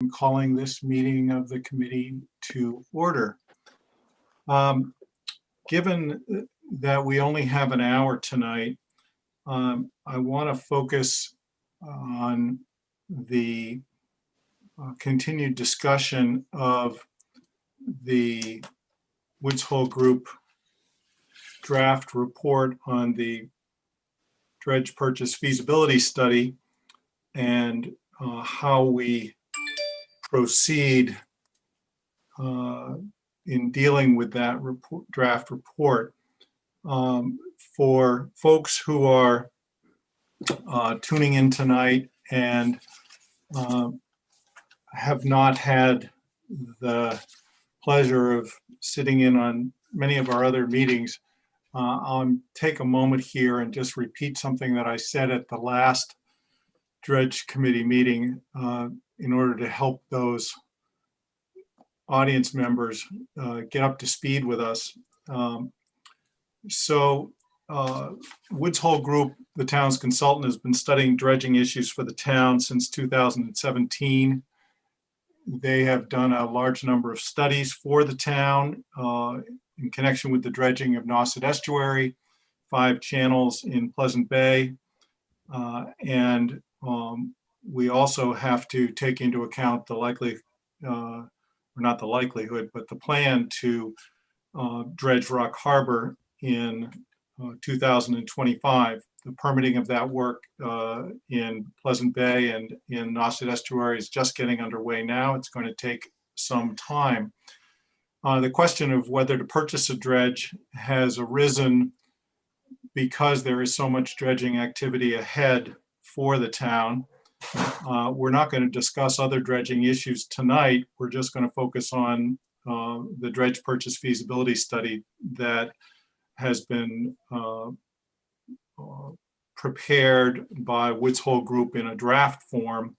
I'm calling this meeting of the committee to order. Given that we only have an hour tonight, I want to focus on the continued discussion of the Woods Hole Group draft report on the dredge purchase feasibility study and how we proceed in dealing with that draft report. For folks who are tuning in tonight and have not had the pleasure of sitting in on many of our other meetings, I'll take a moment here and just repeat something that I said at the last Dredge Committee meeting in order to help those audience members get up to speed with us. Woods Hole Group, the town's consultant, has been studying dredging issues for the town since 2017. They have done a large number of studies for the town in connection with the dredging of Nauset Estuary, 5 channels in Pleasant Bay, and we also have to take into account the likely, or not the likelihood, but the plan to dredge Rock Harbor in 2025. The permitting of that work in Pleasant Bay and in Nauset Estuary is just getting underway now. It's going to take some time. The question of whether to purchase a dredge has arisen because there is so much dredging activity ahead for the town. We're not going to discuss other dredging issues tonight. We're just going to focus on the dredge purchase feasibility study that has been prepared by Woods Hole Group in a draft form.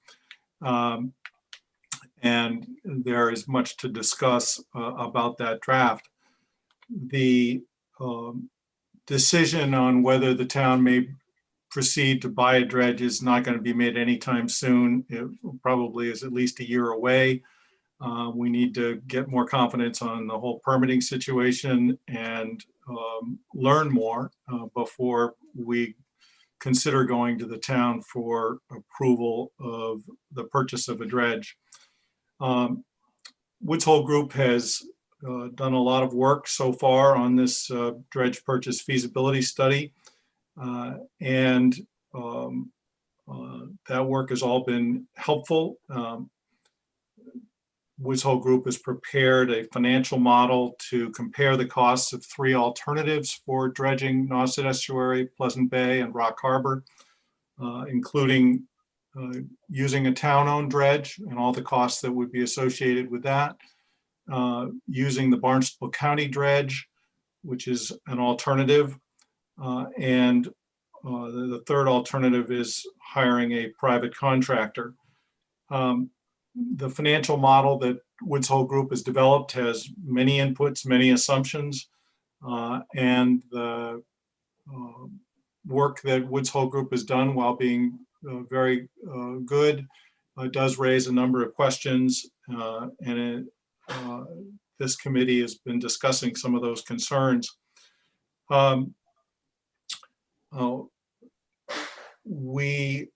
And there is much to discuss about that draft. The decision on whether the town may proceed to buy a dredge is not going to be made anytime soon. It probably is at least a year away. We need to get more confidence on the whole permitting situation and learn more before we consider going to the town for approval of the purchase of a dredge. Woods Hole Group has done a lot of work so far on this dredge purchase feasibility study, and that work has all been helpful. Woods Hole Group has prepared a financial model to compare the costs of 3 alternatives for dredging Nauset Estuary, Pleasant Bay, and Rock Harbor, including using a town-owned dredge and all the costs that would be associated with that, using the Barnstable County dredge, which is an alternative, and the third alternative is hiring a private contractor. The financial model that Woods Hole Group has developed has many inputs, many assumptions, and the work that Woods Hole Group has done, while being very good, does raise a number of questions, and this committee has been discussing some of those concerns. We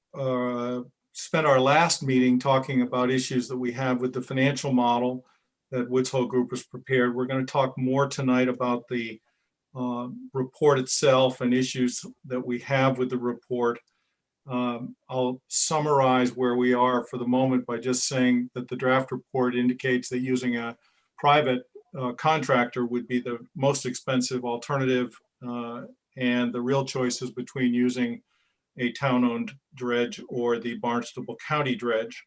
spent our last meeting talking about issues that we have with the financial model that Woods Hole Group has prepared. We're going to talk more tonight about the report itself and issues that we have with the report. I'll summarize where we are for the moment by just saying that the draft report indicates that using a private contractor would be the most expensive alternative, and the real choice is between using a town-owned dredge or the Barnstable County dredge,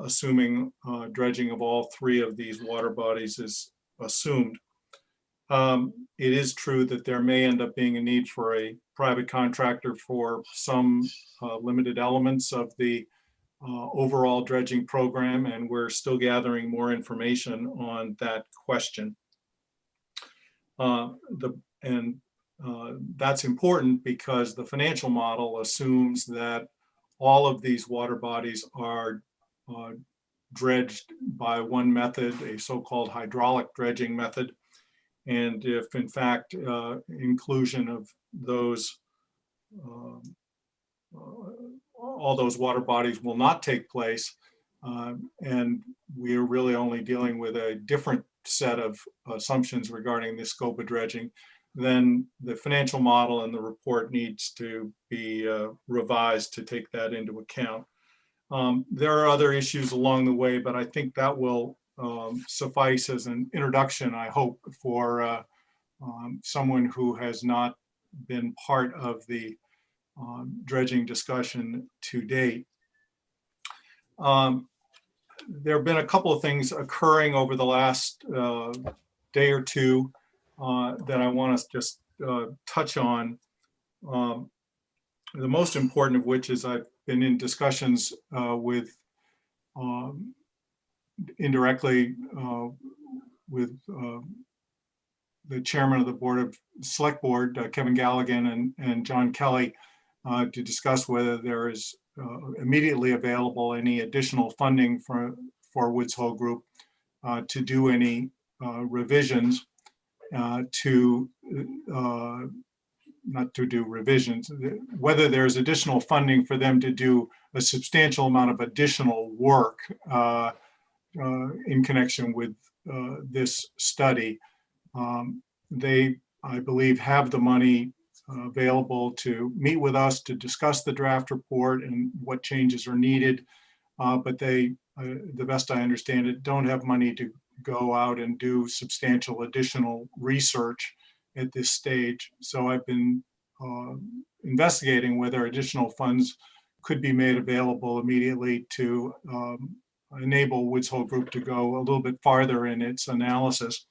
assuming dredging of all 3 of these water bodies is assumed. It is true that there may end up being a need for a private contractor for some limited elements of the overall dredging program, and we're still gathering more information on that question. That's important because the financial model assumes that all of these water bodies are dredged by one method, a so-called hydraulic dredging method. And if in fact inclusion of those, um, all those water bodies will not take place, and we are really only dealing with a different set of assumptions regarding the scope of dredging, then the financial model and the report needs to be revised to take that into account. There are other issues along the way, but I think that will suffice as an introduction, I hope, for someone who has not been part of the dredging discussion to date. There have been a couple of things occurring over the last day or two that I want to just touch on. The most important of which is I've been in discussions with indirectly with the chairman of the board of select board, Kevin Galligan and John Kelly, to discuss whether there is immediately available any additional funding for Woods Hole Group to do any revisions to not to do revisions, whether there's additional funding for them to do a substantial amount of additional work in connection with this study. They, I believe, have the money available to meet with us to discuss the draft report and what changes are needed. But they, the best I understand it, don't have money to go out and do substantial additional research at this stage. So I've been investigating whether additional funds could be made available immediately to enable Woods Hole Group to go a little bit farther in its analysis.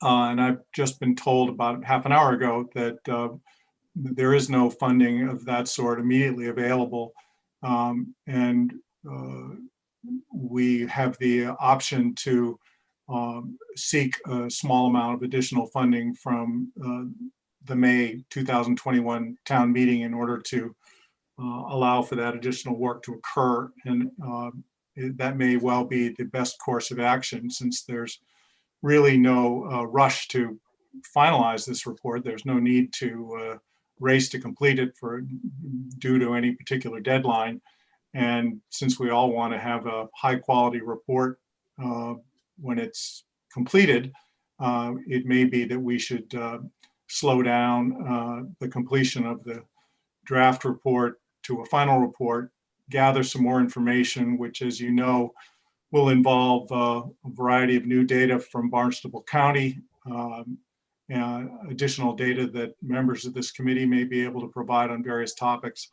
And I've just been told about half an hour ago that there is no funding of that sort immediately available. And we have the option to seek a small amount of additional funding from the May 2021 town meeting in order to allow for that additional work to occur. And that may well be the best course of action, since there's really no rush to finalize this report. There's no need to race to complete it due to any particular deadline. And since we all want to have a high quality report when it's completed, it may be that we should slow down the completion of the draft report to a final report, gather some more information, which, as you know, will involve a variety of new data from Barnstable County, additional data that members of this committee may be able to provide on various topics.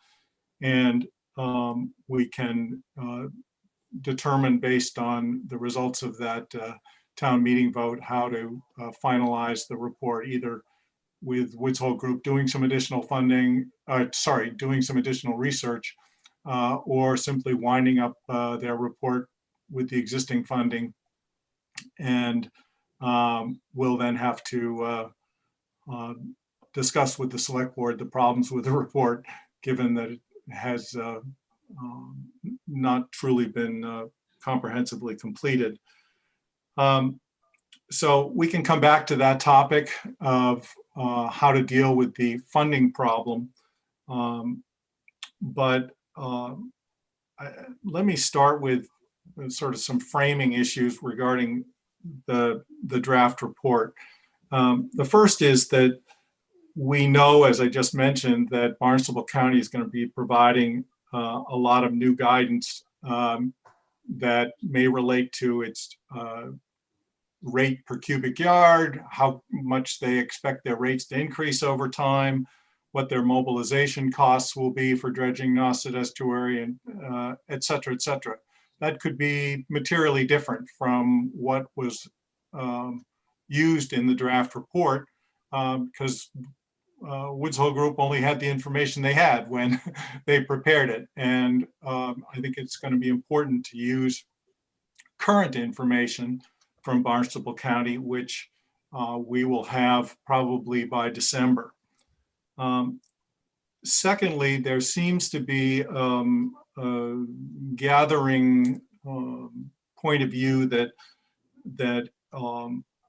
And we can determine, based on the results of that town meeting vote, how to finalize the report, either with Woods Hole Group doing some additional funding, doing some additional research, or simply winding up their report with the existing funding. And we'll then have to discuss with the select board the problems with the report, given that it has not truly been comprehensively completed. So we can come back to that topic of how to deal with the funding problem. But let me start with sort of some framing issues regarding the draft report. The first is that we know, as I just mentioned, that Barnstable County is going to be providing a lot of new guidance that may relate to its rate per cubic yard, how much they expect their rates to increase over time, what their mobilization costs will be for dredging Nauset Estuary, and et cetera, et cetera. That could be materially different from what was used in the draft report, because Woods Hole Group only had the information they had when they prepared it. And I think it's going to be important to use current information from Barnstable County, which we will have probably by December. Secondly, there seems to be gathering point of view that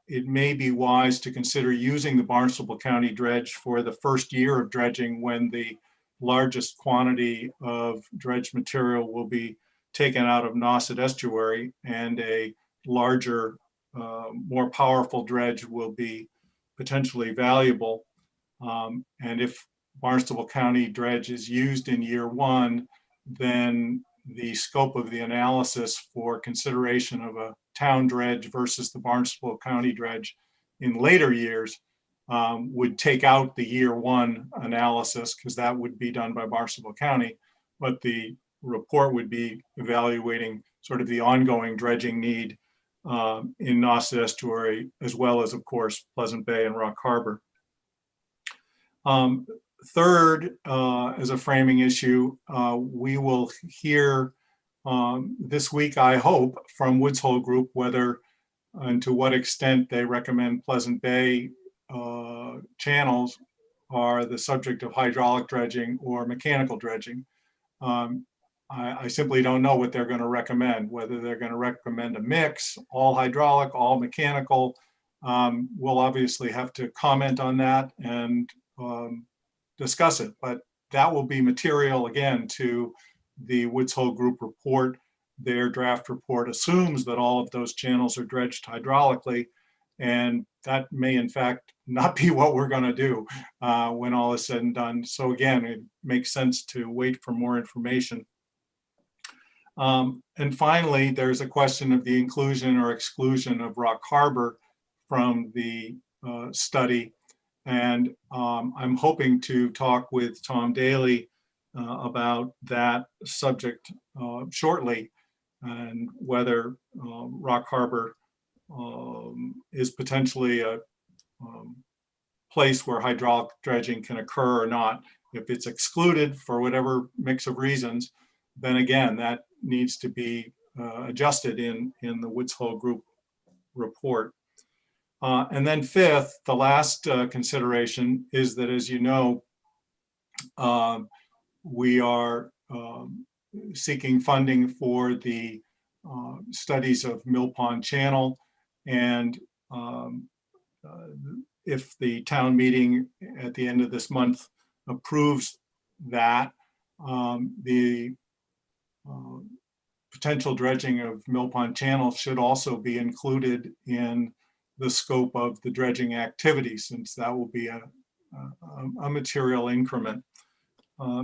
it may be wise to consider using the Barnstable County dredge for the first year of dredging, when the largest quantity of dredge material will be taken out of Nauset Estuary, and a larger, more powerful dredge will be potentially valuable. And if Barnstable County dredge is used in year one, then the scope of the analysis for consideration of a town dredge versus the Barnstable County dredge in later years would take out the year one analysis, because that would be done by Barnstable County, but the report would be evaluating sort of the ongoing dredging need in Nauset Estuary, as well as, of course, Pleasant Bay and Rock Harbor. Third, as a framing issue, we will hear this week, I hope, from Woods Hole Group whether and to what extent they recommend Pleasant Bay channels are the subject of hydraulic dredging or mechanical dredging. I simply don't know what they're going to recommend, whether they're going to recommend a mix, all hydraulic, all mechanical. We'll obviously have to comment on that and discuss it, but that will be material again to the Woods Hole Group report. Their draft report assumes that all of those channels are dredged hydraulically, and that may in fact not be what we're going to do when all is said and done. So again, it makes sense to wait for more information. And finally, there's a question of the inclusion or exclusion of Rock Harbor from the study. And I'm hoping to talk with Tom Daly about that subject shortly, and whether Rock Harbor is potentially a place where hydraulic dredging can occur or not. If it's excluded for whatever mix of reasons, then again, that needs to be adjusted in the Woods Hole Group report. And then fifth, the last consideration is that, as you know, we are seeking funding for the studies of Mill Pond Channel. And if the town meeting at the end of this month approves that, the potential dredging of Mill Pond Channel should also be included in the scope of the dredging activity, since that will be a material increment.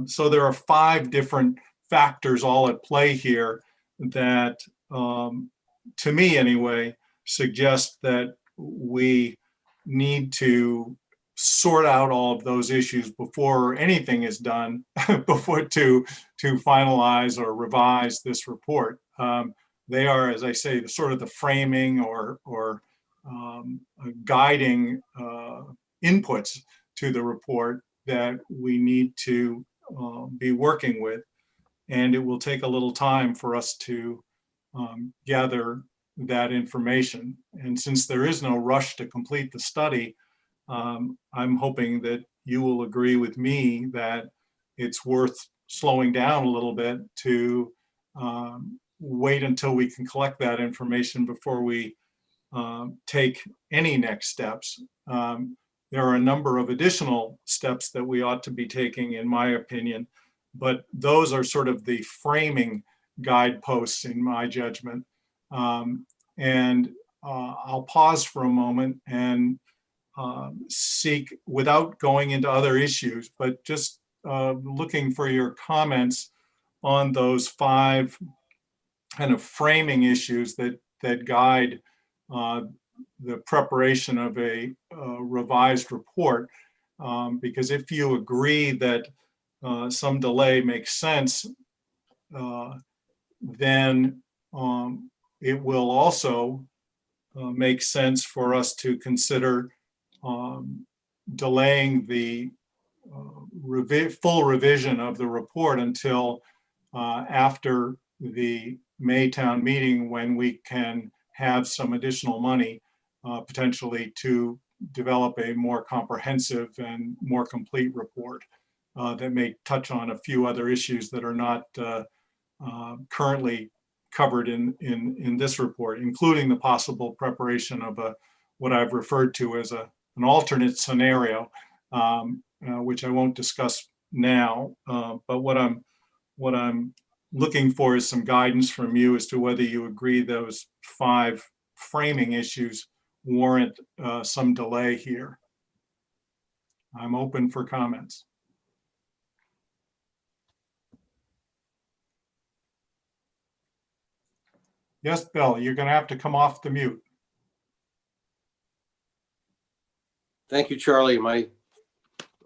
So there are 5 different factors all at play here that, to me anyway, suggest that we need to sort out all of those issues before anything is done, before to finalize or revise this report. They are, as I say, the sort of the framing or guiding inputs to the report that we need to be working with. And it will take a little time for us to gather that information. And since there is no rush to complete the study, I'm hoping that you will agree with me that it's worth slowing down a little bit to wait until we can collect that information before we take any next steps. There are a number of additional steps that we ought to be taking, in my opinion, but those are sort of the framing guideposts in my judgment. And I'll pause for a moment and seek, without going into other issues, but just looking for your comments on those 5 kind of framing issues that guide the preparation of a revised report. Because if you agree that some delay makes sense, then it will also make sense for us to consider delaying the full revision of the report until after the May town meeting, when we can have some additional money potentially to develop a more comprehensive and more complete report that may touch on a few other issues that are not currently covered in this report, including the possible preparation of what I've referred to as an alternate scenario, which I won't discuss now. But what I'm looking for is some guidance from you as to whether you agree those 5 framing issues warrant some delay here. I'm open for comments. Yes, Bill, you're going to have to come off the mute. Thank you, Charlie. Am I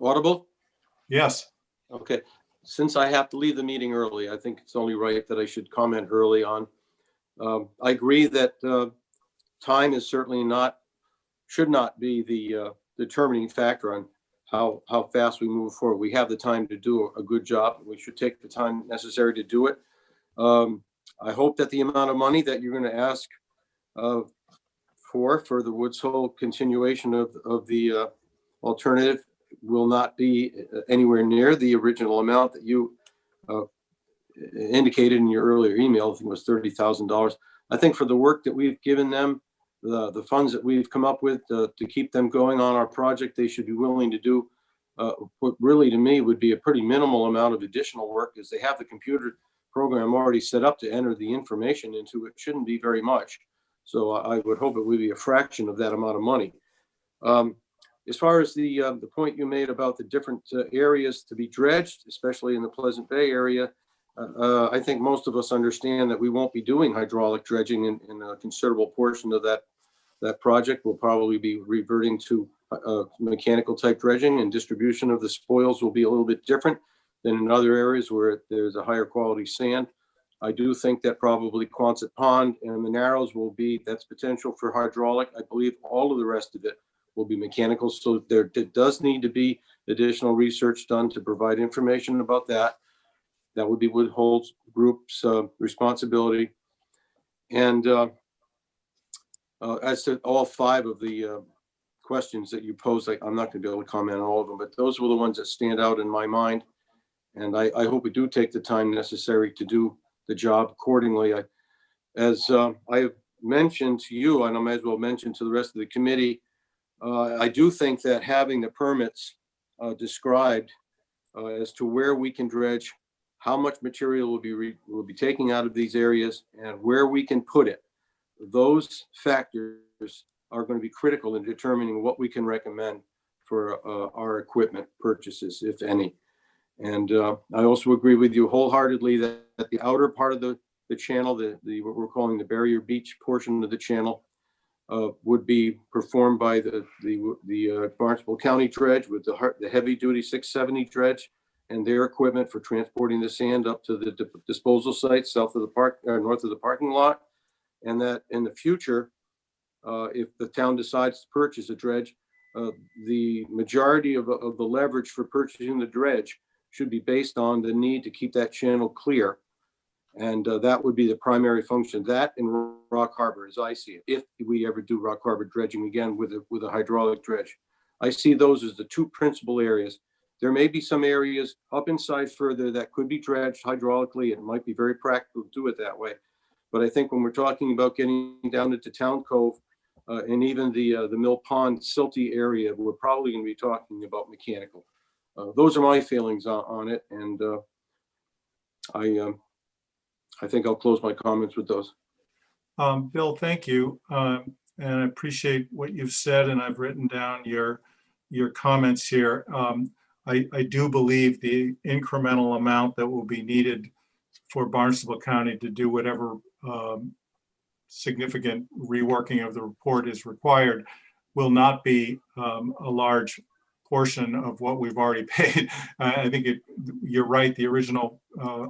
audible? Yes. Okay. Since I have to leave the meeting early, I think it's only right that I should comment early on. I agree that time is certainly should not be the determining factor on how fast we move forward. We have the time to do a good job. We should take the time necessary to do it. I hope that the amount of money that you're going to ask for the Woods Hole continuation of the alternative will not be anywhere near the original amount that you indicated in your earlier email. I think it was $30,000. I think for the work that we've given them, the funds that we've come up with to keep them going on our project, they should be willing to do what really to me would be a pretty minimal amount of additional work, is they have the computer program already set up to enter the information into. It shouldn't be very much. So I would hope it would be a fraction of that amount of money. As far as the point you made about the different areas to be dredged, especially in the Pleasant Bay area, I think most of us understand that we won't be doing hydraulic dredging in a considerable portion of that project. We'll probably be reverting to mechanical type dredging, and distribution of the spoils will be a little bit different than in other areas where there's a higher quality sand. I do think that probably Quonset Pond and the Narrows that's potential for hydraulic. I believe all of the rest of it will be mechanical. So there does need to be additional research done to provide information about that. That would be Woods Hole Group's responsibility. And as to all 5 of the questions that you posed, I'm not going to be able to comment on all of them, but those were the ones that stand out in my mind. And I hope we do take the time necessary to do the job accordingly. As I have mentioned to you, and I might as well mention to the rest of the committee, I do think that having the permits described as to where we can dredge, how much material will be taking out of these areas, and where we can put it, those factors are going to be critical in determining what we can recommend for our equipment purchases, if any. And I also agree with you wholeheartedly that the outer part of the channel, what we're calling the Barrier Beach portion of the channel, would be performed by the Barnstable County dredge with the heavy duty 670 dredge and their equipment for transporting the sand up to the disposal site south of the park, north of the parking lot. And that in the future, if the town decides to purchase a dredge, the majority of the leverage for purchasing the dredge should be based on the need to keep that channel clear. And that would be the primary function. That in Rock Harbor, as I see it, if we ever do Rock Harbor dredging again with a hydraulic dredge. I see those as the 2 principal areas. There may be some areas up inside further that could be dredged hydraulically. It might be very practical to do it that way. But I think when we're talking about getting down into Town Cove and even the Mill Pond silty area, we're probably going to be talking about mechanical. Those are my feelings on it, and I think I'll close my comments with those. Bill, thank you, and I appreciate what you've said, and I've written down your comments here. I do believe the incremental amount that will be needed for Barnstable County to do whatever significant reworking of the report is required will not be a large portion of what we've already paid. I think you're right. The original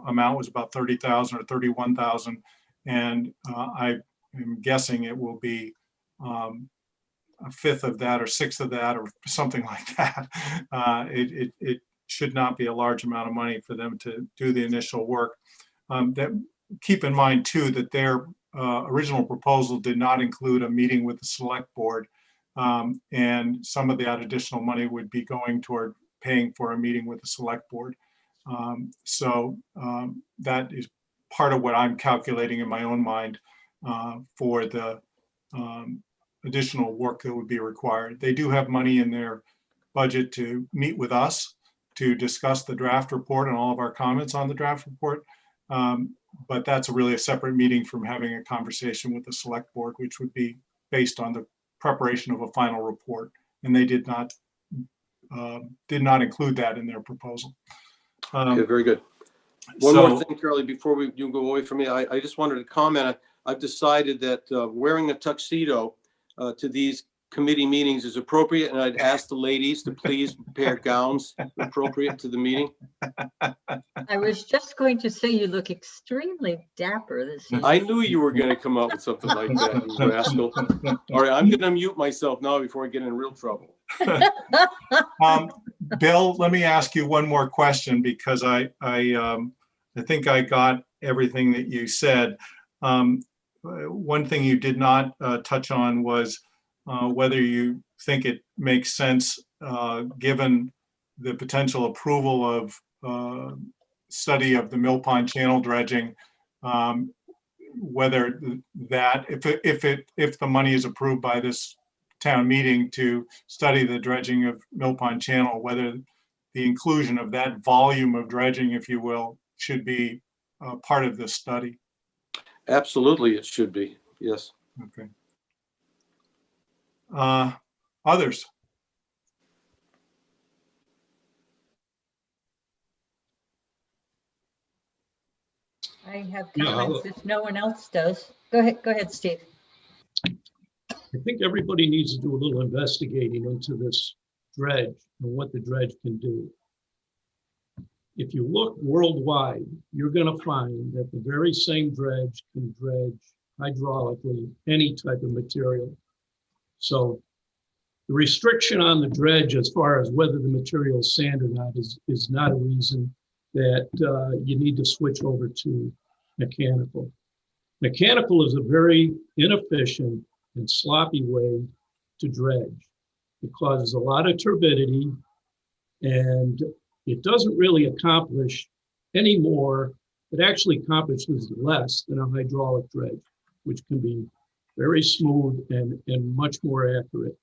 amount was about 30,000 or 31,000, and I am guessing it will be a fifth of that or sixth of that or something like that. It should not be a large amount of money for them to do the initial work. Keep in mind too that their original proposal did not include a meeting with the select board. And some of that additional money would be going toward paying for a meeting with the select board. So that is part of what I'm calculating in my own mind for the additional work that would be required. They do have money in their budget to meet with us to discuss the draft report and all of our comments on the draft report. But that's really a separate meeting from having a conversation with the select board, which would be based on the preparation of a final report. And they did not include that in their proposal. Okay, very good. One more thing, Charlie, before you go away from me, I just wanted to comment. I've decided that wearing a tuxedo to these committee meetings is appropriate, and I'd ask the ladies to please prepare gowns appropriate to the meeting. I was just going to say you look extremely dapper this evening. I knew you were going to come up with something like that, you rascal. All right, I'm going to mute myself now before I get in real trouble. Bill, let me ask you one more question, because I think I got everything that you said. One thing you did not touch on was whether you think it makes sense, given the potential approval of study of the Mill Pond channel dredging, whether that, if the money is approved by this town meeting to study the dredging of Mill Pond channel, whether the inclusion of that volume of dredging, if you will, should be part of this study. Absolutely, it should be. Yes. Okay. Others? I have comments if no one else does. Go ahead, Steve. I think everybody needs to do a little investigating into this dredge and what the dredge can do. If you look worldwide, you're going to find that the very same dredge can dredge hydraulically any type of material. So the restriction on the dredge as far as whether the material is sand or not is not a reason that you need to switch over to mechanical. Mechanical is a very inefficient and sloppy way to dredge. It causes a lot of turbidity, and it doesn't really accomplish any more. It actually accomplishes less than a hydraulic dredge, which can be very smooth and much more accurate.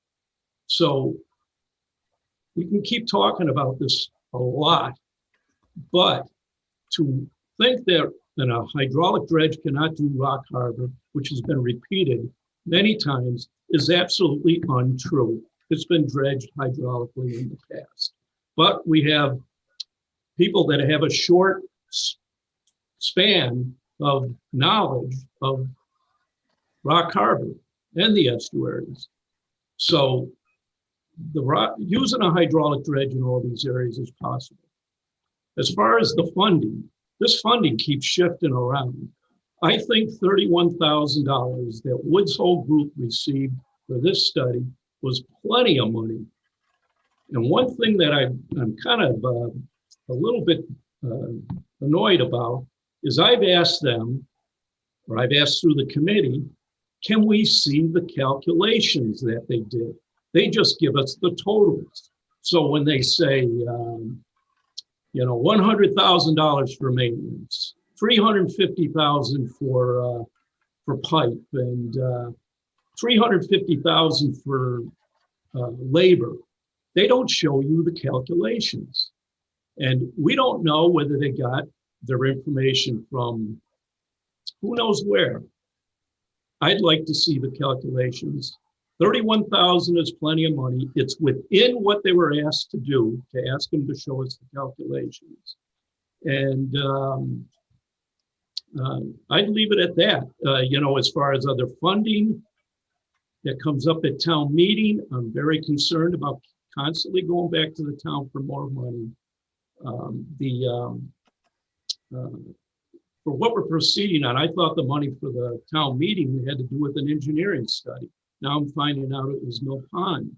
So we can keep talking about this a lot, but to think that a hydraulic dredge cannot do rock harbor, which has been repeated many times, is absolutely untrue. It's been dredged hydraulically in the past. But we have people that have a short span of knowledge of rock harbor and the estuaries. So using a hydraulic dredge in all these areas is possible. As far as the funding, this funding keeps shifting around. I think $31,000 that Woods Hole Group received for this study was plenty of money. And one thing that I'm kind of a little bit annoyed about is I've asked them, or I've asked through the committee, can we see the calculations that they did? They just give us the totals. So when they say, $100,000 for maintenance, $350,000 for pipe, and $350,000 for labor, they don't show you the calculations. And we don't know whether they got their information from who knows where. I'd like to see the calculations. $31,000 is plenty of money. It's within what they were asked to do, to ask them to show us the calculations. And I'd leave it at that. As far as other funding that comes up at town meeting, I'm very concerned about constantly going back to the town for more money. For what we're proceeding on, I thought the money for the town meeting had to do with an engineering study. Now I'm finding out it was Mill Pond.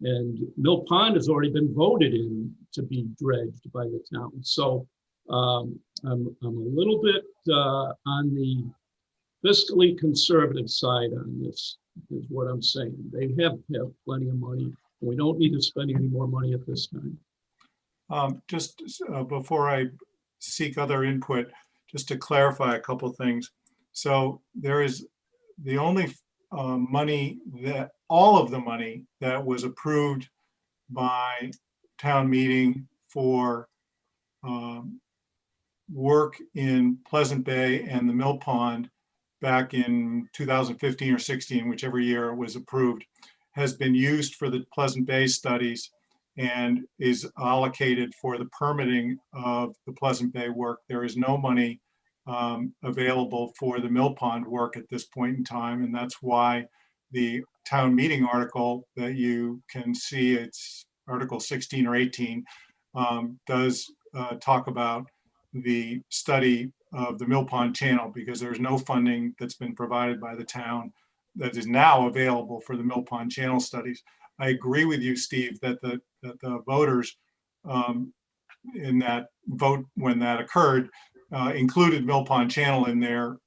And Mill Pond has already been voted in to be dredged by the town. So I'm a little bit on the fiscally conservative side on this, is what I'm saying. They have plenty of money. We don't need to spend any more money at this time. Just before I seek other input, just to clarify a couple things. So there is the only money that, all of the money that was approved by town meeting for work in Pleasant Bay and the Mill Pond back in 2015 or 16, whichever year it was approved, has been used for the Pleasant Bay studies and is allocated for the permitting of the Pleasant Bay work. There is no money available for the Mill Pond work at this point in time, and that's why the town meeting article that you can see, it's Article 16 or 18, does talk about the study of the Mill Pond Channel, because there's no funding that's been provided by the town that is now available for the Mill Pond Channel studies. I agree with you, Steve, that the voters in that vote when that occurred included Mill Pond Channel in their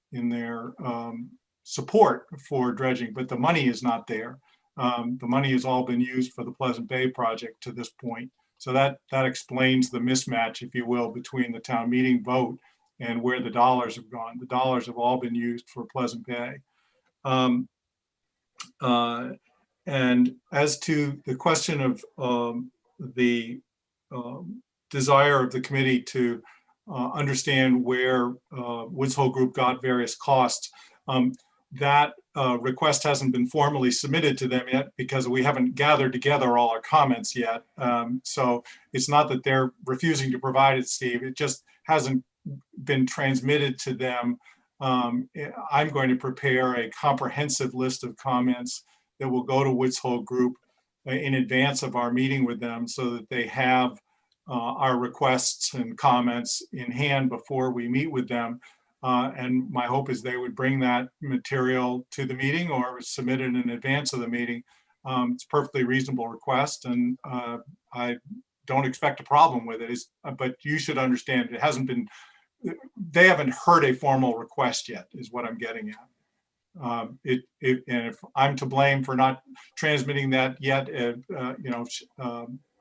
support for dredging, but the money is not there. The money has all been used for the Pleasant Bay project to this point. So that explains the mismatch, if you will, between the town meeting vote and where the dollars have gone. The dollars have all been used for Pleasant Bay. And as to the question of the desire of the committee to understand where Woods Hole Group got various costs, that request hasn't been formally submitted to them yet because we haven't gathered together all our comments yet. So it's not that they're refusing to provide it, Steve. It just hasn't been transmitted to them. I'm going to prepare a comprehensive list of comments that will go to Woods Hole Group in advance of our meeting with them so that they have our requests and comments in hand before we meet with them. And my hope is they would bring that material to the meeting or submit it in advance of the meeting. It's a perfectly reasonable request, and I don't expect a problem with it. But you should understand it hasn't been, they haven't heard a formal request yet, is what I'm getting at. And if I'm to blame for not transmitting that yet,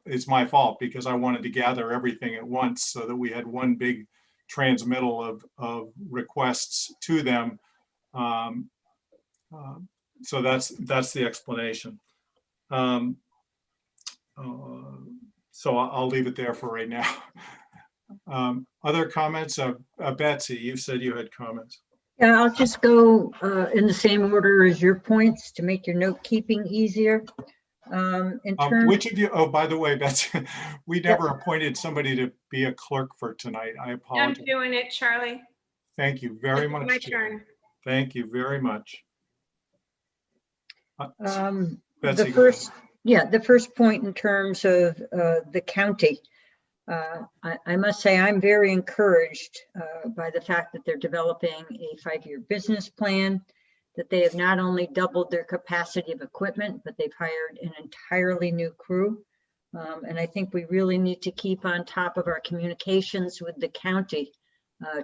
it's my fault because I wanted to gather everything at once so that we had one big transmittal of requests to them. So that's the explanation. So I'll leave it there for right now. Other comments? Betsy, you said you had comments. Yeah, I'll just go in the same order as your points to make your note keeping easier. Which of you, oh, by the way, Betsy, we never appointed somebody to be a clerk for tonight. I apologize. I'm doing it, Charlie. Thank you very It's much. my Chair. turn. Thank you very much. The Betsy, first point in terms of the county. I must say I'm very encouraged by the fact that they're developing a 5-year business plan, that they have not only doubled their capacity of equipment, but they've hired an entirely new crew. And I think we really need to keep on top of our communications with the county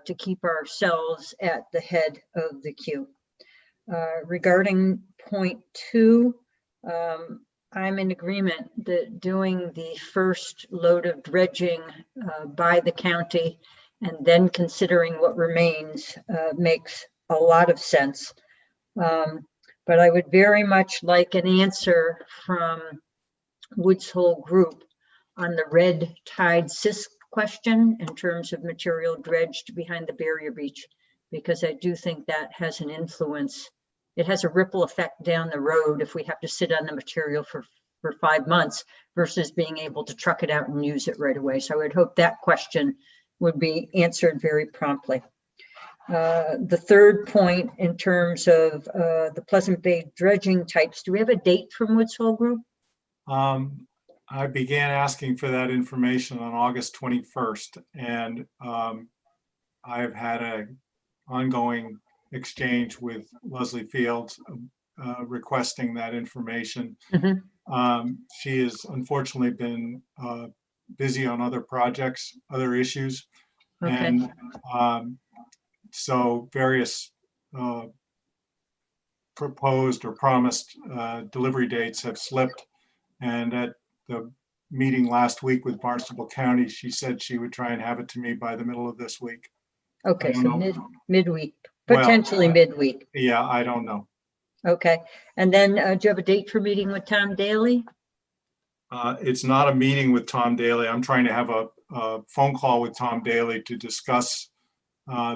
to keep ourselves at the head of the queue. Regarding point 2, I'm in agreement that doing the first load of dredging by the county and then considering what remains makes a lot of sense. But I would very much like an answer from Woods Hole Group on the red tide cyst question in terms of material dredged behind the barrier beach, because I do think that has an influence. It has a ripple effect down the road if we have to sit on the material for 5 months versus being able to truck it out and use it right away. So I would hope that question would be answered very promptly. The third point in terms of the Pleasant Bay dredging types, do we have a date from Woods Hole Group? I began asking for that information on August 21st, and I've had an ongoing exchange with Leslie Fields requesting that information. Mm-hmm. She has unfortunately been busy on other projects, other issues. Okay. And so various proposed or promised delivery dates have slipped. And at the meeting last week with Barnstable County, she said she would try and have it to me by the middle of this week. Okay, don't so know. midweek, Well, potentially midweek. Yeah, I don't know. Okay, and then do you have a date for meeting with Tom Daly? It's not a meeting with Tom Daly. I'm trying to have a phone call with Tom Daly to discuss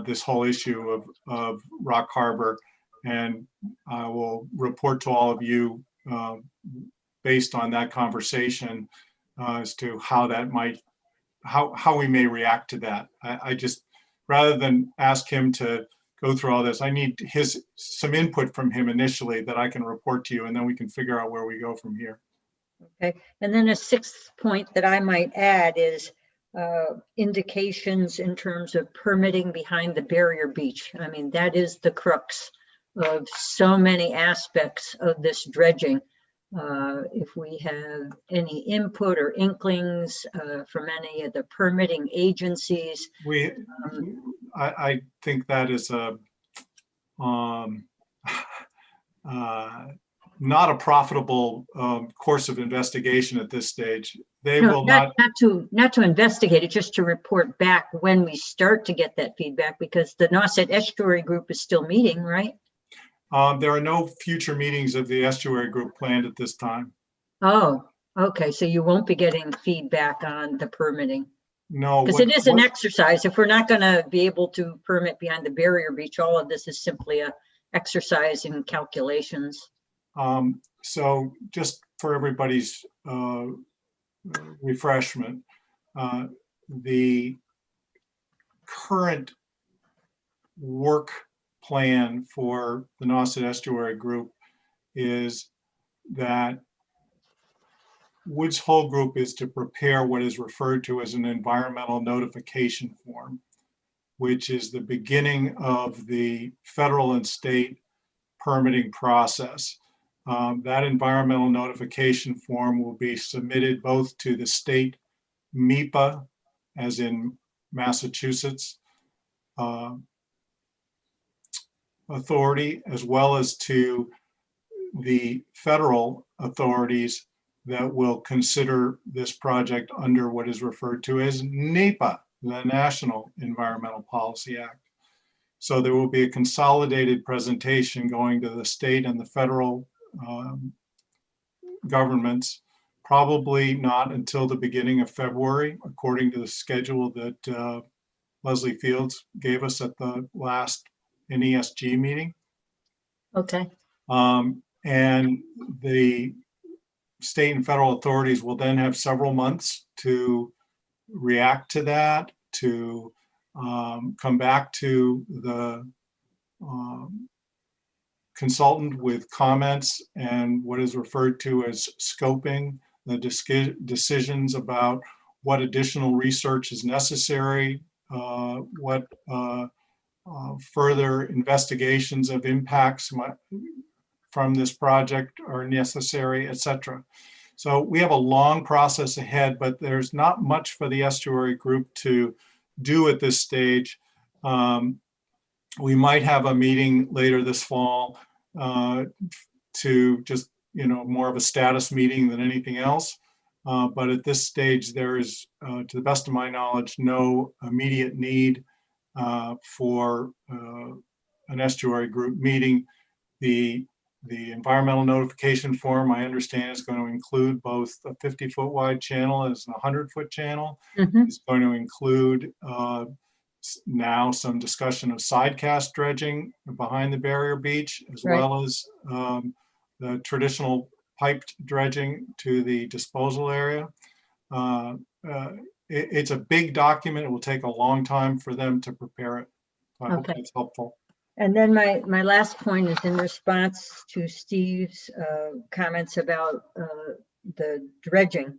this whole issue of Rock Harbor. And I will report to all of you based on that conversation as to how that might, how we may react to that. I just, rather than ask him to go through all this, I need some input from him initially that I can report to you, and then we can figure out where we go from here. Okay, and then a sixth point that I might add is indications in terms of permitting behind the barrier beach. I mean, that is the crux of so many aspects of this dredging. If we have any input or inklings from any of the permitting agencies. I think that is not a profitable course of investigation at this stage. They No, will not. Not to investigate it, just to report back when we start to get that feedback, because the Nauset Estuary Group is still meeting, right? There are no future meetings of the estuary group planned at this time. Oh, okay, so you won't be getting feedback on the permitting. No. Because it is an exercise. If we're not going to be able to permit behind the barrier beach, all of this is simply a exercise in calculations. So just for everybody's refreshment, the current work plan for the Nauset Estuary Group is that Woods Hole Group is to prepare what is referred to as an environmental notification form, which is the beginning of the federal and state permitting process. That environmental notification form will be submitted both to the state MEPA, as in Massachusetts, authority, as well as to the federal authorities that will consider this project under what is referred to as NEPA, the National Environmental Policy Act. So there will be a consolidated presentation going to the state and the federal governments, probably not until the beginning of February, according to the schedule that Leslie Fields gave us at the last NESG meeting. Okay. And the state and federal authorities will then have several months to react to that, to come back to the consultant with comments and what is referred to as scoping, the decisions about what additional research is necessary, what further investigations of impacts from this project are necessary, etc. So we have a long process ahead, but there's not much for the estuary group to do at this stage. We might have a meeting later this fall to just, more of a status meeting than anything else. But at this stage, there is, to the best of my knowledge, no immediate need for an estuary group meeting. The environmental notification form, I understand, is going to include both a 50-foot wide channel as a 100-foot channel. Mhm. It's going to include now some discussion of sidecast dredging behind the barrier beach, as Right. well as the traditional piped dredging to the disposal area. It's a big document. It will take a long time for them to prepare it. I hope Okay. that's helpful. And then my last point is in response to Steve's comments about the dredging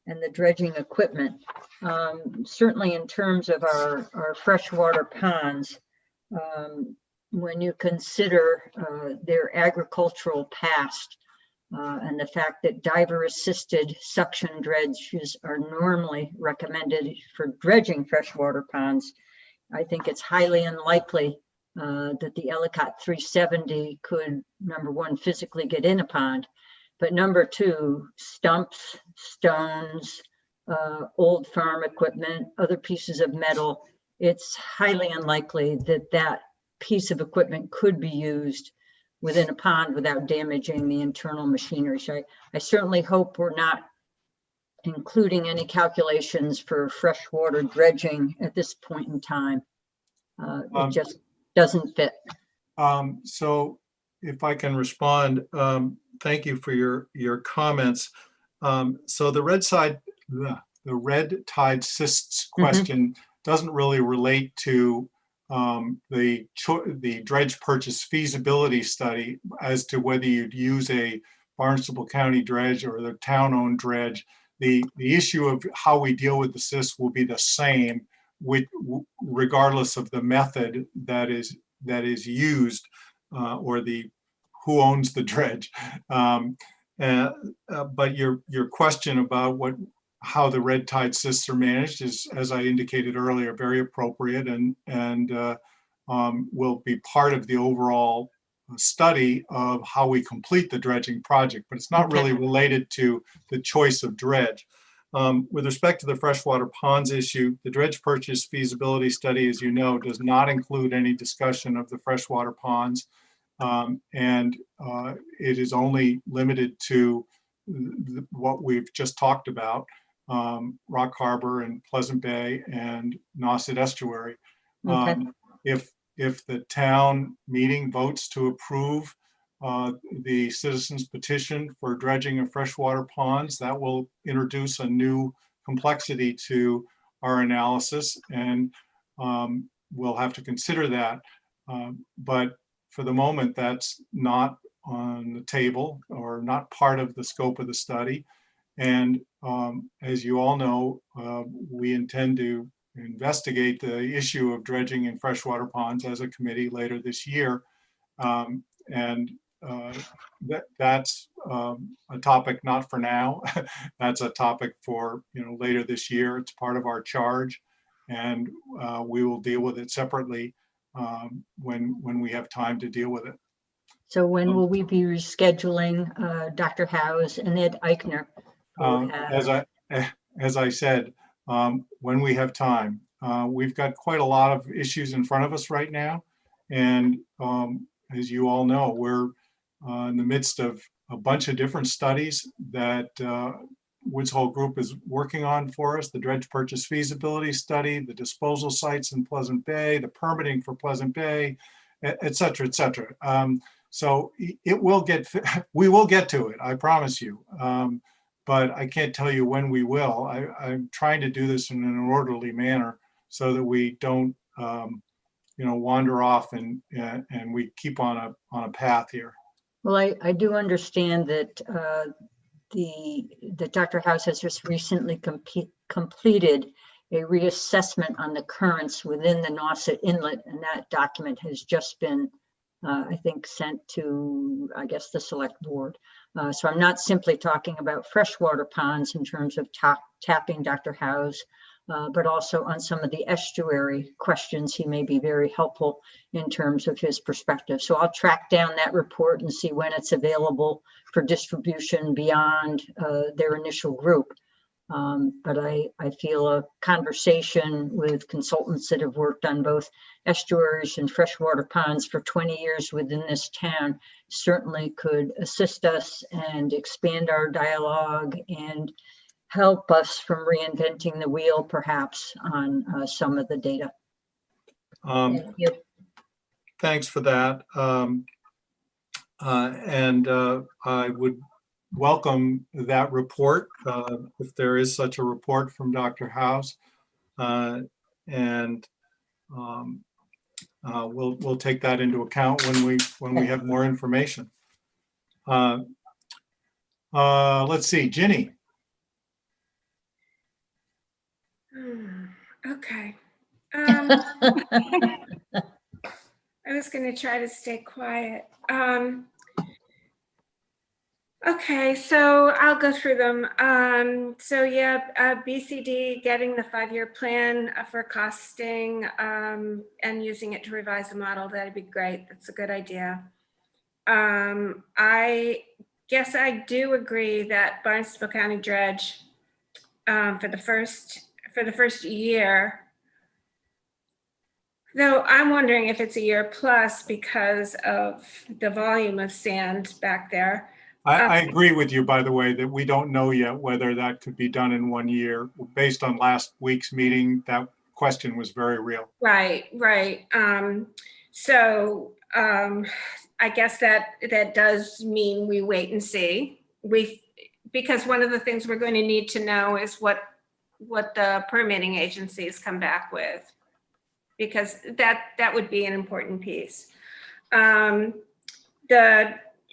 and the dredging equipment. Certainly in terms of our freshwater ponds, when you consider their agricultural past and the fact that diver-assisted suction dredges are normally recommended for dredging freshwater ponds, I think it's highly unlikely that the Ellicott 370 could, number one, physically get in a pond, but number two, stumps, stones, old farm equipment, other pieces of metal it's highly unlikely that that piece of equipment could be used within a pond without damaging the internal machinery. So I certainly hope we're not including any calculations for freshwater dredging at this point in time. It just doesn't fit. So if I can respond, thank you for your comments. So the red tide cysts question doesn't really relate to the dredge purchase feasibility study as to whether you'd use a Barnstable County dredge or the town-owned dredge. The issue of how we deal with the cysts will be the same regardless of the method that is used or the who owns the dredge. But your question about how the red tide cysts are managed is, as I indicated earlier, very appropriate and will be part of the overall study of how we complete the dredging project, but it's not really related to the choice of dredge. With respect to the freshwater ponds issue, the dredge purchase feasibility study, as you know, does not include any discussion of the freshwater ponds. And it is only limited to what we've just talked about, Rock Harbor and Pleasant Bay and Nauset Estuary. If the town meeting votes to approve the citizens petition for dredging of freshwater ponds, that will introduce a new complexity to our analysis, and we'll have to consider that. But for the moment, that's not on the table or not part of the scope of the study. And as you all know, we intend to investigate the issue of dredging in freshwater ponds as a committee later this year. That's a topic not for now. That's a topic for later this year. It's part of our charge, and we will deal with it separately when we have time to deal with it. So when will we be rescheduling Dr. Howes and Ed Eichner? As I said, when we have time. We've got quite a lot of issues in front of us right now. And as you all know, we're in the midst of a bunch of different studies that Woods Hole Group is working on for us, the dredge purchase feasibility study, the disposal sites in Pleasant Bay, the permitting for Pleasant Bay, et cetera, et cetera. So we will get to it, I promise you. But I can't tell you when we will. I'm trying to do this in an orderly manner so that we don't, wander off and we keep on a path here. Well, I do understand that that Dr. House has just recently completed a reassessment on the currents within the Nauset Inlet, and that document has just been, I think, sent to, I guess, the select board. So I'm not simply talking about freshwater ponds in terms of tapping Dr. House, but also on some of the estuary questions. He may be very helpful in terms of his perspective. So I'll track down that report and see when it's available for distribution beyond their initial group. But I feel a conversation with consultants that have worked on both estuaries and freshwater ponds for 20 years within this town certainly could assist us and expand our dialogue and help us from reinventing the wheel, perhaps, on some of the data. Thank you. Thanks for that. And I would welcome that report if there is such a report from Dr. House, and we'll take that into account when we have more information. Let's see, Ginny. Okay. I was going to try to stay quiet. Okay, so I'll go through them. BCD getting the 5-year plan for costing and using it to revise the model, that'd be great. That's a good idea. I guess I do agree that Barnstable County Dredge for the first year Though I'm wondering if it's a year plus because of the volume of sand back there. I agree with you, by the way, that we don't know yet whether that could be done in 1 year. Based on last week's meeting, that question was very real. Right, right. So I guess that does mean we wait and see. Because one of the things we're going to need to know is what the permitting agencies come back with, because that would be an important piece. The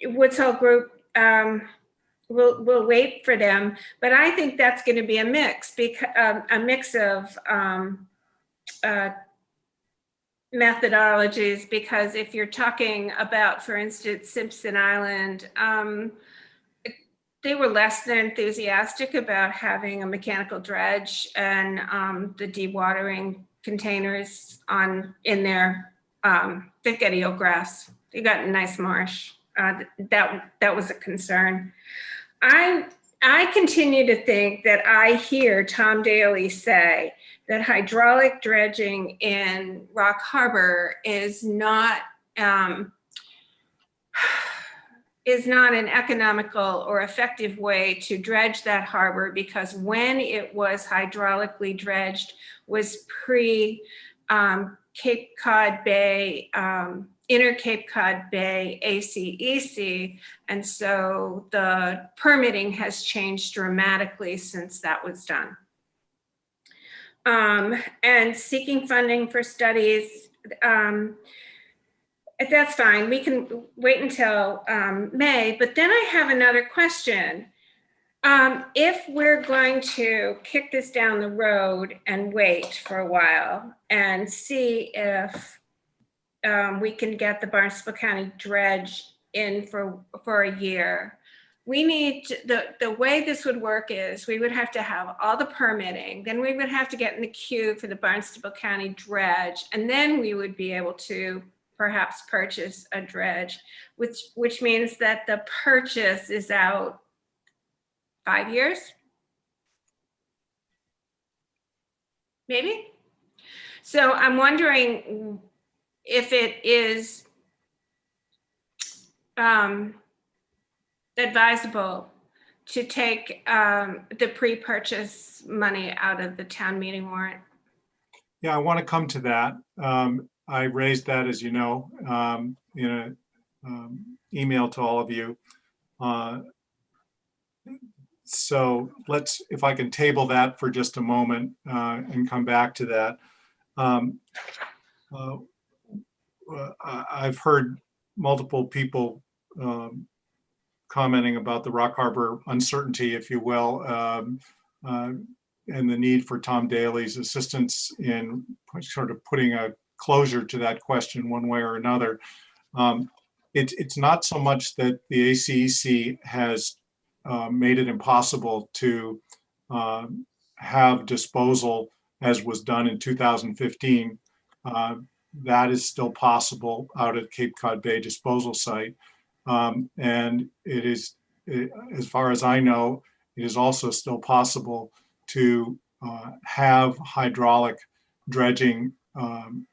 Woods Hole Group, we'll wait for them, but I think that's going to be a mix, because a mix of methodologies, because if you're talking about, for instance, Simpson Island, they were less than enthusiastic about having a mechanical dredge and the dewatering containers in there. They've got eelgrass. They got a nice marsh. That was a concern. I continue to think that I hear Tom Daly say that hydraulic dredging in Rock Harbor is not an economical or effective way to dredge that harbor, because when it was hydraulically dredged was pre Cape Cod Bay, Inner Cape Cod Bay ACEC, and so the permitting has changed dramatically since that was done. And seeking funding for studies, that's fine. We can wait until May, but then I have another question. If we're going to kick this down the road and wait for a while and see if we can get the Barnstable County dredge in for a year, we need the way this would work is we would have to have all the permitting, then we would have to get in the queue for the Barnstable County dredge, and then we would be able to perhaps purchase a dredge, which means that the purchase is out 5 years, maybe. So I'm wondering if it is advisable to take the pre-purchase money out of the town meeting warrant. Yeah, I want to come to that. I raised that, as you know, in an email to all of you. So if I can table that for just a moment and come back to that. I've heard multiple people commenting about the Rock Harbor uncertainty, if you will, and the need for Tom Daly's assistance in sort of putting a closure to that question one way or another. It's not so much that the ACEC has made it impossible to have disposal as was done in 2015. That is still possible out at Cape Cod Bay disposal site. And it is, as far as I know, it is also still possible to have hydraulic dredging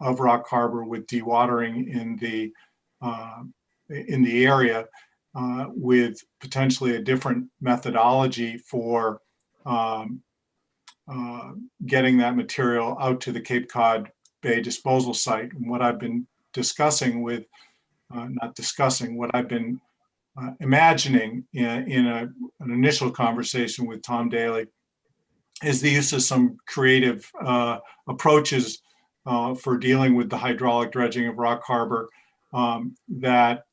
of Rock Harbor with dewatering in the area with potentially a different methodology for getting that material out to the Cape Cod Bay disposal site. And what I've been discussing with, what I've been imagining in an initial conversation with Tom Daly is the use of some creative approaches for dealing with the hydraulic dredging of Rock Harbor that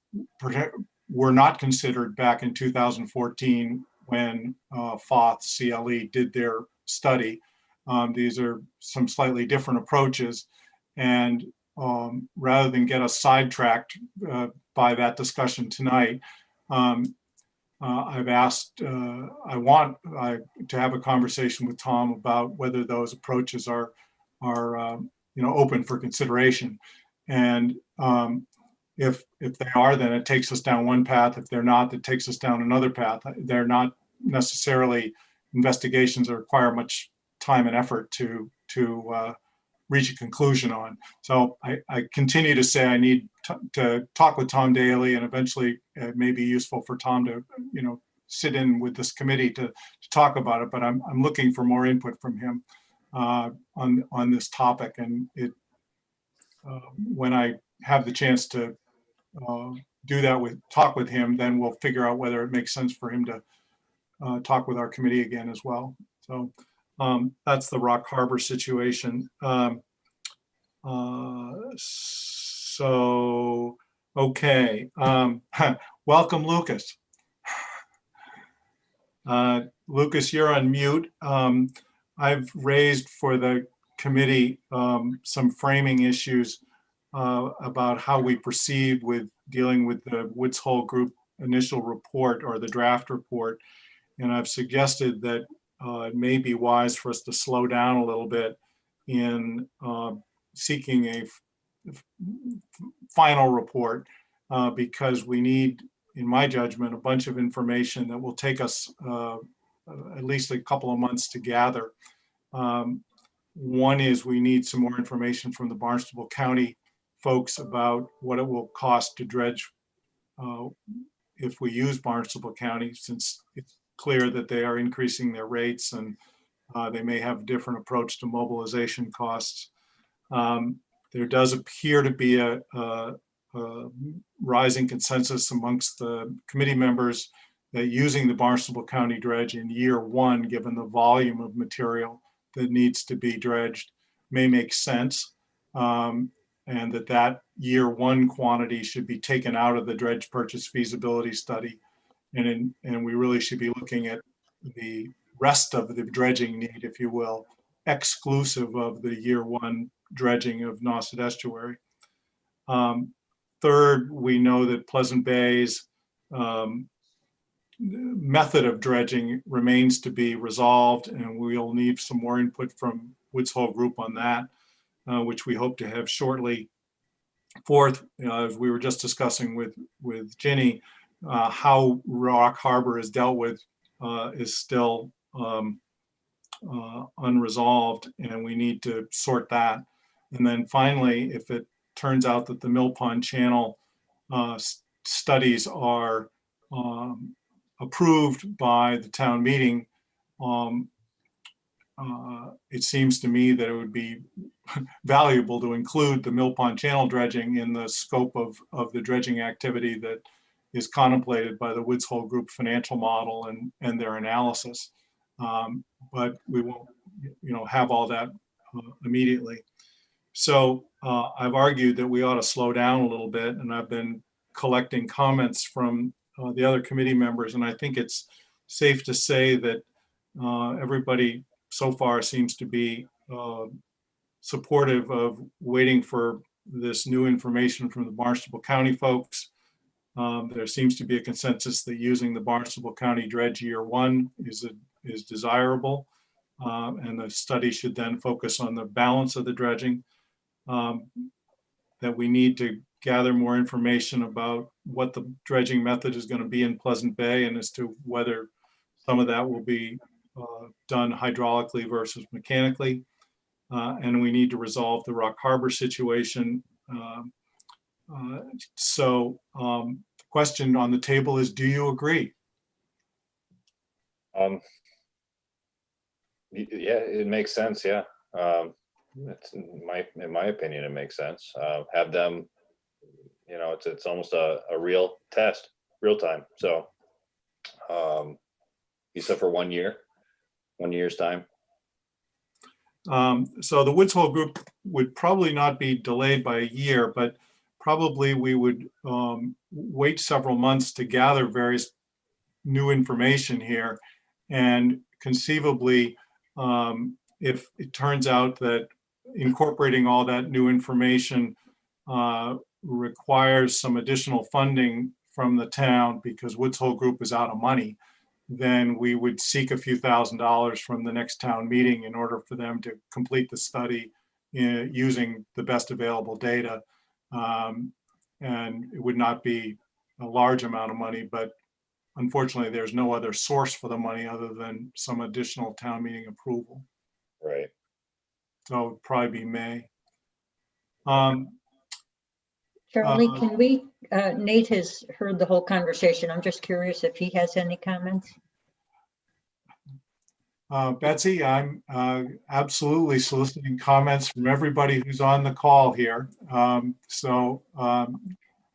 were not considered back in 2014 when FOTH CLE did their study. These are some slightly different approaches, and rather than get us sidetracked by that discussion tonight, I've asked, I want to have a conversation with Tom about whether those approaches are open for consideration. And if they are, then it takes us down one path. If they're not, it takes us down another path. They're not necessarily investigations that require much time and effort to reach a conclusion on. So I continue to say I need to talk with Tom Daly, and eventually it may be useful for Tom to, sit in with this committee to talk about it, but I'm looking for more input from him on this topic. And when I have the chance to do that talk with him, then we'll figure out whether it makes sense for him to talk with our committee again as well. So that's the Rock Harbor situation. Okay. Welcome, Lucas. Lucas, you're on mute. I've raised for the committee some framing issues about how we proceed with dealing with the Woods Hole Group initial report or the draft report. And I've suggested that it may be wise for us to slow down a little bit in seeking a final report because we need, in my judgment, a bunch of information that will take us at least a couple of months to gather. One is we need some more information from the Barnstable County folks about what it will cost to dredge if we use Barnstable County, since it's clear that they are increasing their rates and they may have a different approach to mobilization costs. There does appear to be a rising consensus amongst the committee members that using the Barnstable County dredge in year one, given the volume of material that needs to be dredged, may make sense. And that year one quantity should be taken out of the dredge purchase feasibility study. And we really should be looking at the rest of the dredging need, if you will, exclusive of the year one dredging of Nauset Estuary. Third, we know that Pleasant Bay's method of dredging remains to be resolved, and we'll need some more input from Woods Hole Group on that, which we hope to have shortly. Fourth, as we were just discussing with Ginny, how Rock Harbor is dealt with is still unresolved, and we need to sort that. And then finally, if it turns out that the Mill Pond Channel studies are approved by the town meeting, it seems to me that it would be valuable to include the Mill Pond Channel dredging in the scope of the dredging activity that is contemplated by the Woods Hole Group financial model and their analysis. But we won't, have all that immediately. So I've argued that we ought to slow down a little bit, and I've been collecting comments from the other committee members, and I think it's safe to say that everybody so far seems to be supportive of waiting for this new information from the Barnstable County folks. There seems to be a consensus that using the Barnstable County dredge year one is desirable, and the study should then focus on the balance of the dredging. That we need to gather more information about what the dredging method is going to be in Pleasant Bay, and as to whether some of that will be done hydraulically versus mechanically. And we need to resolve the Rock Harbor situation. Question on the table is, do you agree? Yeah, it makes sense. Yeah. It's in my opinion, it makes sense. Have them, it's almost a real test, real time. So you said for 1 year, 1 year's time. So the Woods Hole Group would probably not be delayed by a year, but probably we would wait several months to gather various new information here. And conceivably, if it turns out that incorporating all that new information requires some additional funding from the town because Woods Hole Group is out of money, then we would seek a few $1,000s from the next town meeting in order for them to complete the study using the best available data. And it would not be a large amount of money, but unfortunately, there's no other source for the money other than some additional town meeting approval. Right. So it'd probably be May. Um, Charlie, Uh, can we, Nate has heard the whole conversation. I'm just curious if he has any comments. Betsy, I'm absolutely soliciting comments from everybody who's on the call here.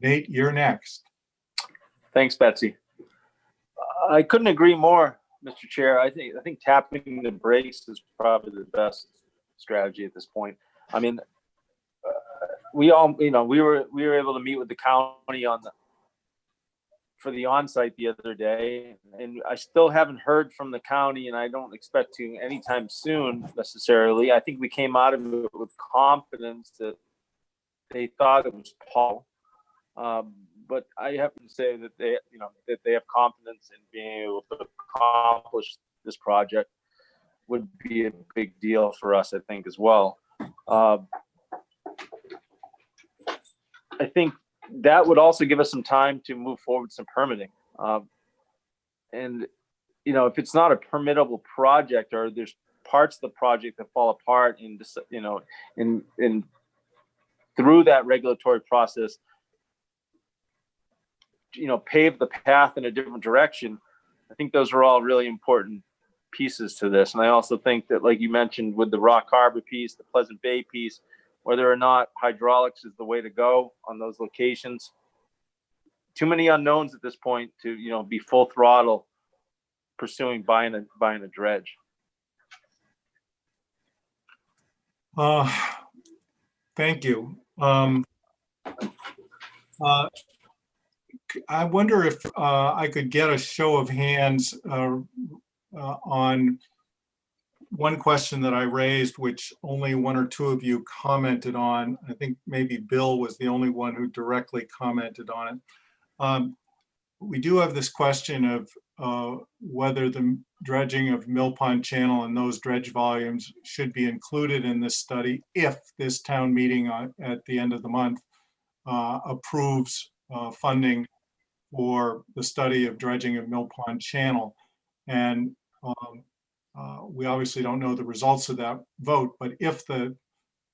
Nate, you're next. Thanks, Betsy. I couldn't agree more, Mr. Chair. I think tapping the brakes is probably the best strategy at this point. I mean, we all, we were able to meet with the county for the onsite the other day, and I still haven't heard from the county, and I don't expect to anytime soon necessarily. I think we came out of it with confidence that they thought it was Paul. But I have to say that they have confidence in being able to accomplish this project would be a big deal for us, I think, as well. I think that would also give us some time to move forward some permitting. And if it's not a permittable project, or there's parts of the project that fall apart in through that regulatory process, pave the path in a different direction. I think those are all really important pieces to this. And I also think that, like you mentioned, with the Rock Harbor piece, the Pleasant Bay piece, whether or not hydraulics is the way to go on those locations, too many unknowns at this point to be full throttle pursuing buying a dredge. Thank you. I wonder if I could get a show of hands on one question that I raised, which only one or two of you commented on. I think maybe Bill was the only one who directly commented on it. We do have this question of whether the dredging of Mill Pond Channel and those dredge volumes should be included in this study if this town meeting at the end of the month approves funding for the study of dredging of Mill Pond Channel. And we obviously don't know the results of that vote, but if the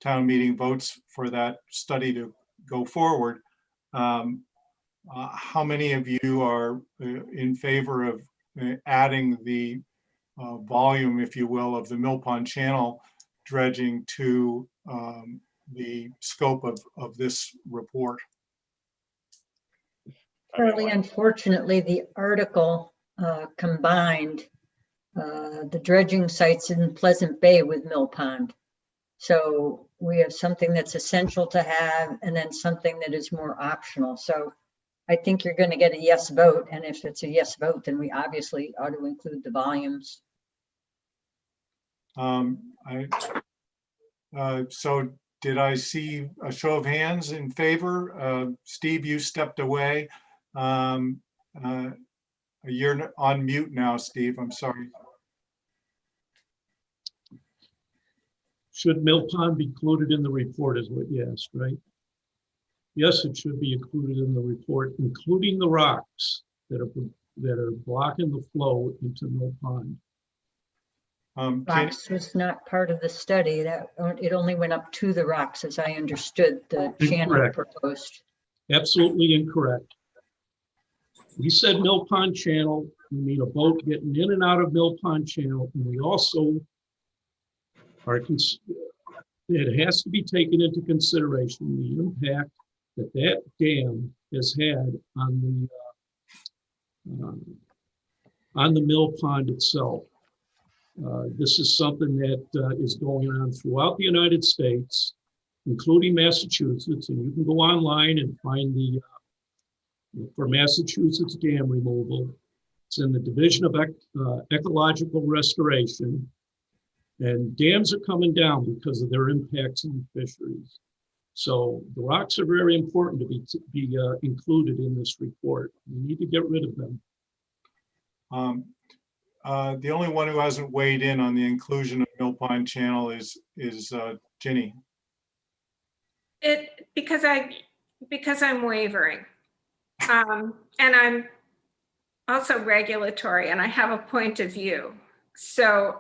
town meeting votes for that study to go forward, how many of you are in favor of adding the volume, if you will, of the Mill Pond Channel dredging to the scope of this report? Charlie, unfortunately, the article combined the dredging sites in Pleasant Bay with Mill Pond. So we have something that's essential to have and then something that is more optional. So I think you're going to get a yes vote. And if it's a yes vote, then we obviously ought to include the volumes. So did I see a show of hands in favor? Steve, you stepped away. You're on mute now, Steve. I'm sorry. Should Mill Pond be included in the report is what you asked, right? Yes, it should be included in the report, including the rocks that are blocking the flow into Mill Pond. Rocks was not part of the study. It only went up to the rocks, as I understood the channel Incorrect. proposed. Absolutely incorrect. We said Mill Pond Channel, we need a boat getting in and out of Mill Pond Channel, and we also it has to be taken into consideration the impact that dam has had on the Mill Pond itself. This is something that is going on throughout the United States, including Massachusetts, and you can go online and find for Massachusetts dam removal. It's in the Division of Ecological Restoration, and dams are coming down because of their impacts on fisheries. So the rocks are very important to be included in this report. We need to get rid of them. The only one who hasn't weighed in on the inclusion of Mill Pond Channel is Ginny. Because I'm wavering. And I'm also regulatory and I have a point of view. So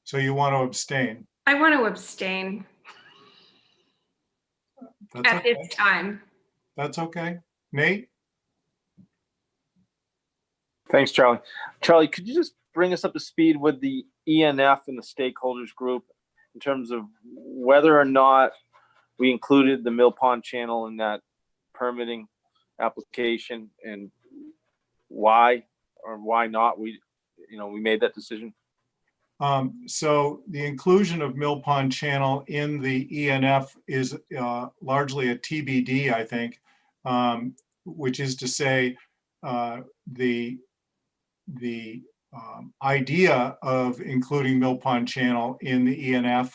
So you want to abstain? I want to abstain That's at okay. this time. That's okay. Nate? Thanks, Charlie. Charlie, could you just bring us up to speed with the ENF and the stakeholders group in terms of whether or not we included the Mill Pond Channel in that permitting application, and why or why not we made that decision? So the inclusion of Mill Pond Channel in the ENF is largely a TBD, I think, which is to say the idea of including Mill Pond Channel in the ENF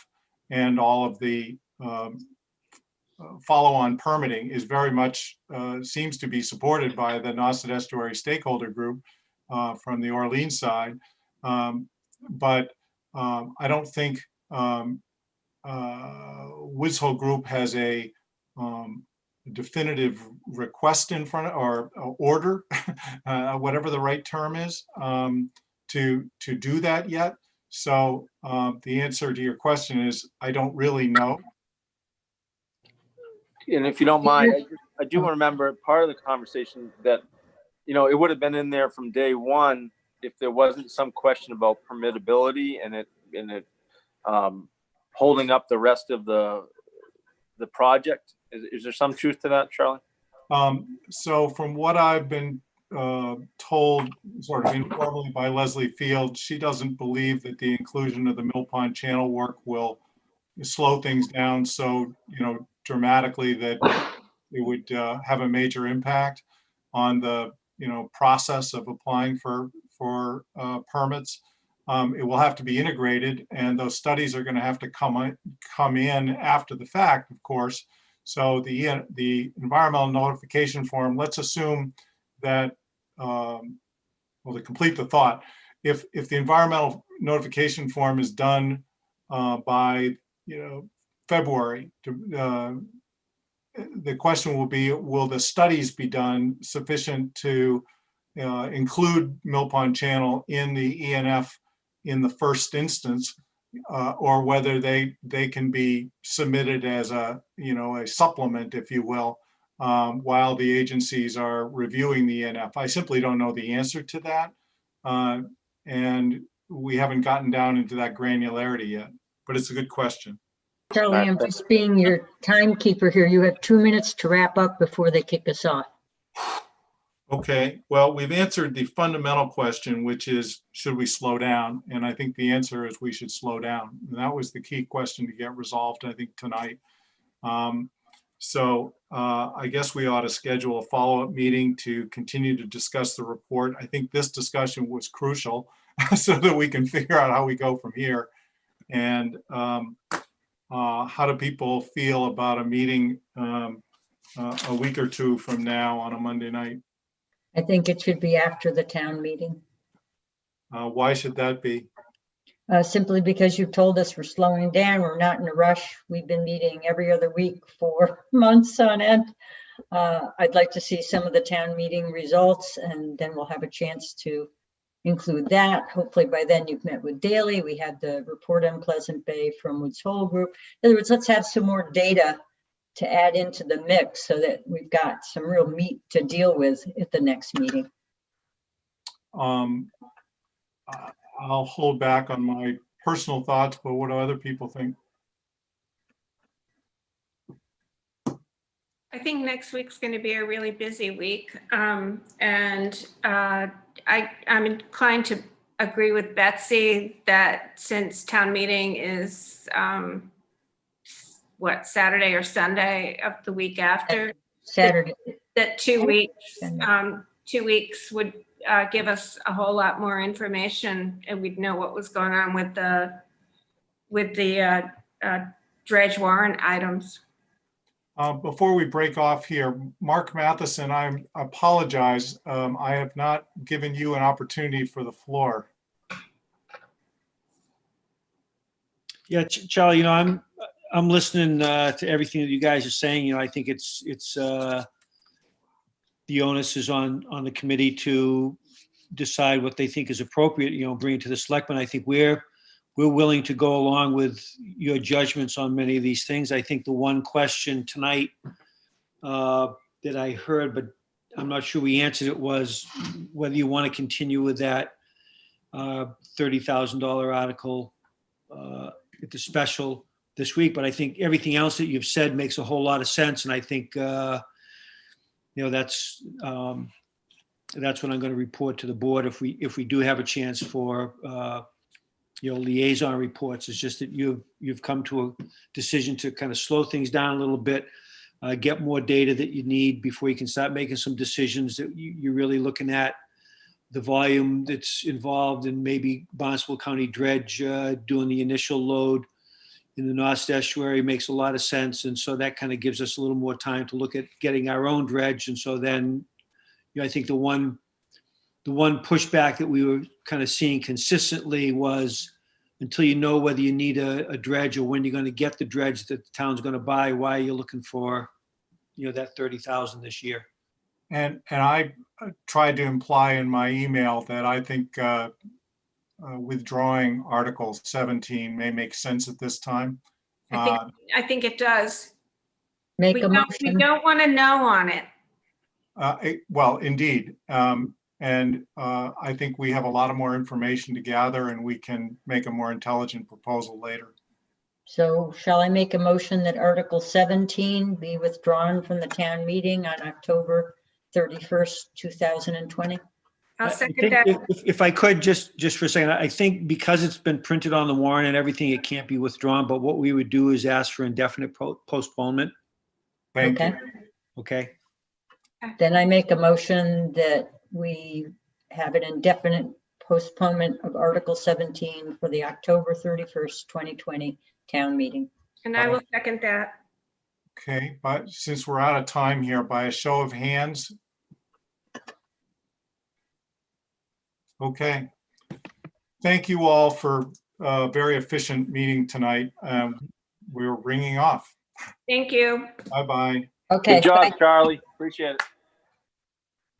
and all of the follow-on permitting is very much seems to be supported by the Nauset Estuary Stakeholder Group from the Orleans side. But I don't think Woods Hole Group has a definitive request in front of, or order, whatever the right term is, to do that yet. So the answer to your question is I don't really know. And if you don't mind, I do remember part of the conversation that, it would have been in there from day one if there wasn't some question about permittability and it holding up the rest of the project. Is there some truth to that, Charlie? So from what I've been told sort of informally by Leslie Field, she doesn't believe that the inclusion of the Mill Pond Channel work will slow things down so, dramatically that it would have a major impact on the, process of applying for permits. It will have to be integrated, and those studies are going to have to come in after the fact, of course. So the environmental notification form, let's assume that, well, to complete the thought, if the environmental notification form is done by, February, the question will be, will the studies be done sufficient to include Mill Pond Channel in the ENF in the first instance, or whether they can be submitted as a supplement, if you will, while the agencies are reviewing the ENF. I simply don't know the answer to that, and we haven't gotten down into that granularity yet. But it's a good question. Charlie, I'm just being your timekeeper here. You have 2 minutes to wrap up before they kick us off. Okay, well, we've answered the fundamental question, which is, should we slow down? And I think the answer is we should slow down. And that was the key question to get resolved, I think, tonight. So I guess we ought to schedule a follow-up meeting to continue to discuss the report. I think this discussion was crucial so that we can figure out how we go from here. And how do people feel about a meeting a week or two from now on a Monday night? I think it should be after the town meeting. Why should that be? Simply because you've told us we're slowing down, we're not in a rush. We've been meeting every other week for months on end. I'd like to see some of the town meeting results, and then we'll have a chance to include that. Hopefully by then you've met with Daley. We had the report on Pleasant Bay from Woods Hole Group. In other words, let's have some more data to add into the mix so that we've got some real meat to deal with at the next meeting. I'll hold back on my personal thoughts, but what do other people think? I think next week's going to be a really busy week. And I'm inclined to agree with Betsy that since town meeting is Saturday or Sunday of the week after? Saturday. That 2 weeks, 2 weeks would give us a whole lot more information, and we'd know what was going on with the dredge warrant items. Before we break off here, Mark Matheson, I apologize. I have not given you an opportunity for the floor. Yeah, Charlie, I'm listening to everything that you guys are saying. I think it's the onus is on the committee to decide what they think is appropriate, bring it to the selectmen. I think we're we're willing to go along with your judgments on many of these things. I think the one question tonight that I heard, but I'm not sure we answered it, was whether you want to continue with that $30,000 article at the special this week. But I think everything else that you've said makes a whole lot of sense. And I think, that's what I'm going to report to the board if we do have a chance for, liaison reports. It's just that you've come to a decision to kind of slow things down a little bit, get more data that you need before you can start making some decisions that you're really looking at the volume that's involved in maybe Barnstable County Dredge doing the initial load in the North Estuary makes a lot of sense. And so that kind of gives us a little more time to look at getting our own dredge. And so then, I think the one pushback that we were kind of seeing consistently was, until you know whether you need a dredge or when you're going to get the dredge that the town's going to buy, why are you looking for, that 30,000 this year? And I tried to imply in my email that I think withdrawing Article 17 may make sense at this time. I think it does. Make We a don't motion. want to know on it. Well, indeed. And I think we have a lot of more information to gather, and we can make a more intelligent proposal later. So shall I make a motion that Article 17 be withdrawn from the town meeting on October 31st, 2020? I'll I second think that. if I could, just for a second, I think because it's been printed on the warrant and everything, it can't be withdrawn. But what we would do is ask for indefinite postponement. Thank Okay. you. Okay. Then I make a motion that we have an indefinite postponement of Article 17 for the October 31st, 2020 town meeting. And I will second that. Okay, but since we're out of time here, by a show of hands. Okay. Thank you all for a very efficient meeting tonight. We're ringing off. Thank you. Bye-bye. Okay. Good job, Charlie. Appreciate it.